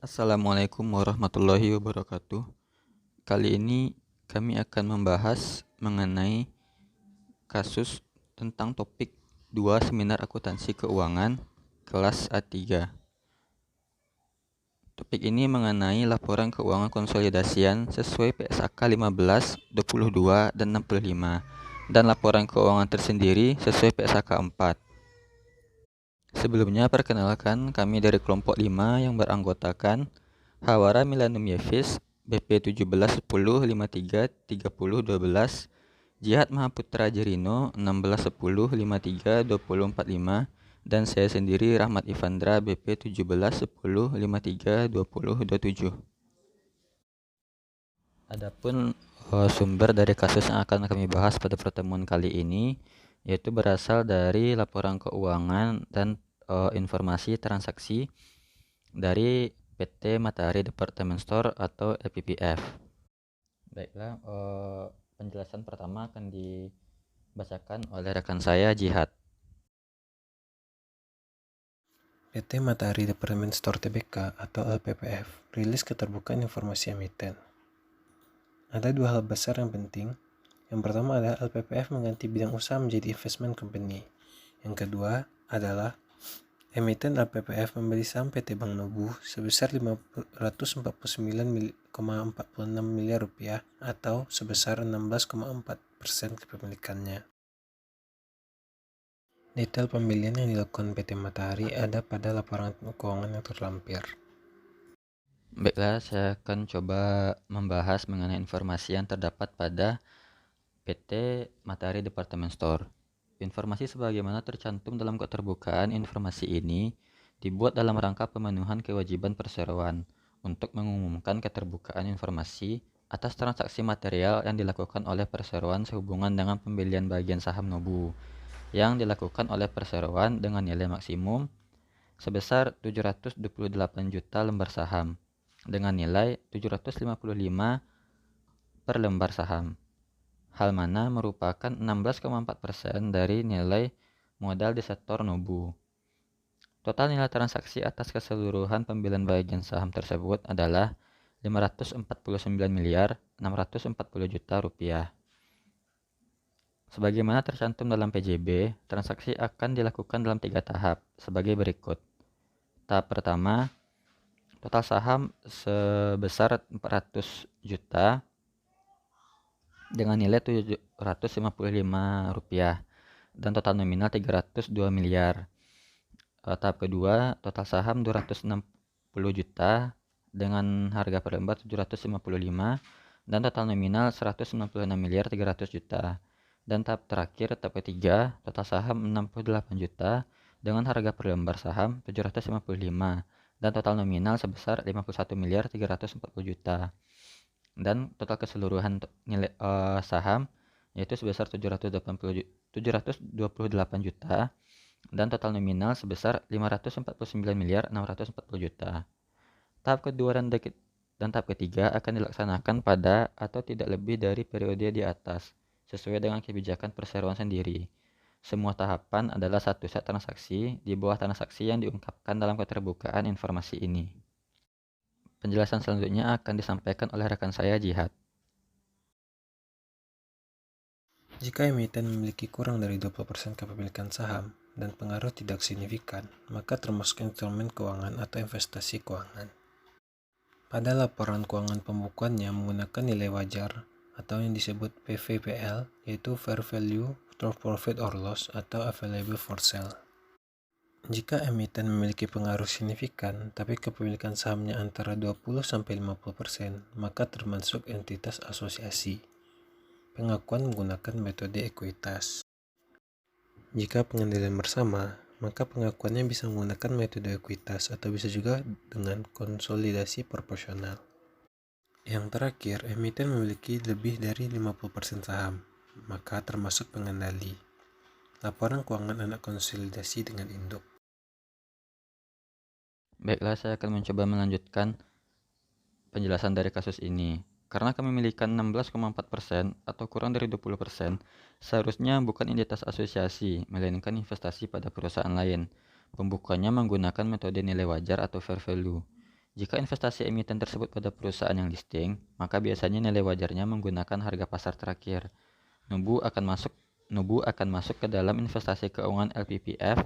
Assalamualaikum warahmatullahi wabarakatuh. Kali ini kami akan membahas mengenai kasus tentang topik 2 Seminar Akuntansi Keuangan kelas A3. Topik ini mengenai laporan keuangan konsolidasian sesuai PSAK 15, 22, dan 65 dan laporan keuangan tersendiri sesuai PSAK 4. Sebelumnya perkenalkan kami dari kelompok 5 yang beranggotakan Hawara Milanum Yevis, BP 1710533012, Jihad Mahaputra Jerino 1610532045, dan saya sendiri Rahmat Ivandra BP 1710532027. Adapun sumber dari kasus yang akan kami bahas pada pertemuan kali ini yaitu berasal dari laporan keuangan dan informasi transaksi dari PT Matahari Department Store atau EPPF. Baiklah, penjelasan pertama akan dibacakan oleh rekan saya Jihad. PT Matahari Department Store Tbk atau LPPF rilis keterbukaan informasi emiten. Ada dua hal besar yang penting. Yang pertama adalah LPPF mengganti bidang usaha menjadi investment company. Yang kedua adalah emiten LPPF membeli saham PT Bank Nobu sebesar 549,46 miliar rupiah atau sebesar 16,4% kepemilikannya. Detail pembelian yang dilakukan PT Matahari ada pada laporan keuangan yang terlampir. Baiklah, saya akan coba membahas mengenai informasi yang terdapat pada PT Matahari Department Store. Informasi sebagaimana tercantum dalam keterbukaan informasi ini dibuat dalam rangka pemenuhan kewajiban perseroan untuk mengumumkan keterbukaan informasi atas transaksi material yang dilakukan oleh perseroan sehubungan dengan pembelian bagian saham Nobu yang dilakukan oleh perseroan dengan nilai maksimum sebesar 728 juta lembar saham dengan nilai 755 per lembar saham. Hal mana merupakan 16,4% dari nilai modal di sektor Nobu. Total nilai transaksi atas keseluruhan pembelian bagian saham tersebut adalah 549 miliar 640 juta rupiah. Sebagaimana tercantum dalam PJB, transaksi akan dilakukan dalam 3 tahap sebagai berikut. Tahap pertama, total saham sebesar 400 juta dengan nilai Rp755 dan total nominal 302 miliar. Tahap kedua, total saham 260 juta dengan harga per lembar 755 dan total nominal 196 miliar 300 juta. Dan tahap terakhir, tahap ketiga, total saham 68 juta dengan harga per lembar saham 755 dan total nominal sebesar 51 miliar 340 juta. Dan total keseluruhan nilai saham yaitu sebesar 728 juta dan total nominal sebesar 549 miliar 640 juta. Tahap kedua dan tahap ketiga akan dilaksanakan pada atau tidak lebih dari periode di atas sesuai dengan kebijakan perseroan sendiri. Semua tahapan adalah satu set transaksi di bawah transaksi yang diungkapkan dalam keterbukaan informasi ini. Penjelasan selanjutnya akan disampaikan oleh rekan saya Jihad. Jika emiten memiliki kurang dari 20% kepemilikan saham dan pengaruh tidak signifikan, maka termasuk instrumen keuangan atau investasi keuangan. Pada laporan keuangan pembukuannya menggunakan nilai wajar atau yang disebut PVPL, yaitu Fair Value for Profit or Loss atau Available for Sale. Jika emiten memiliki pengaruh signifikan, tapi kepemilikan sahamnya antara 20-50%, maka termasuk entitas asosiasi. Pengakuan menggunakan metode ekuitas. Jika pengendalian bersama, maka pengakuannya bisa menggunakan metode ekuitas atau bisa juga dengan konsolidasi proporsional. Yang terakhir, emiten memiliki lebih dari 50% saham, maka termasuk pengendali. Laporan keuangan anak konsolidasi dengan induk. Baiklah, saya akan mencoba melanjutkan penjelasan dari kasus ini. Karena kami memiliki 16,4% atau kurang dari 20%, seharusnya bukan entitas asosiasi, melainkan investasi pada perusahaan lain. Pembukuannya menggunakan metode nilai wajar atau fair value. Jika investasi emiten tersebut pada perusahaan yang listing, maka biasanya nilai wajarnya menggunakan harga pasar terakhir. Nubu akan masuk ke dalam investasi keuangan LPPF.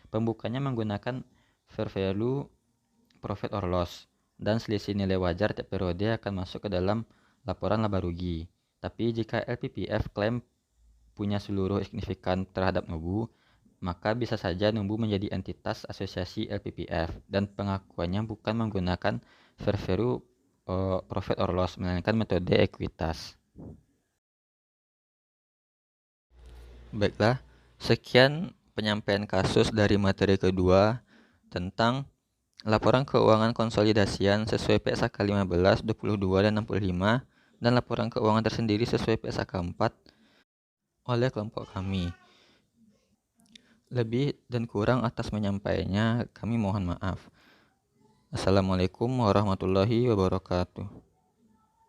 Pembukanya menggunakan fair value profit or loss, dan selisih nilai wajar tiap periode akan masuk ke dalam laporan laba rugi. Tapi jika LPPF klaim punya seluruh signifikan terhadap Nubu, maka bisa saja Nubu menjadi entitas asosiasi LPPF dan pengakuannya bukan menggunakan fair value profit or loss, melainkan metode ekuitas. Baiklah, sekian penyampaian kasus dari materi kedua tentang laporan keuangan konsolidasian sesuai PSAK 15, 22, dan 65, dan laporan keuangan tersendiri sesuai PSAK 4 oleh kelompok kami. Lebih dan kurang atas menyampaikannya kami mohon maaf. Assalamualaikum warahmatullahi wabarakatuh.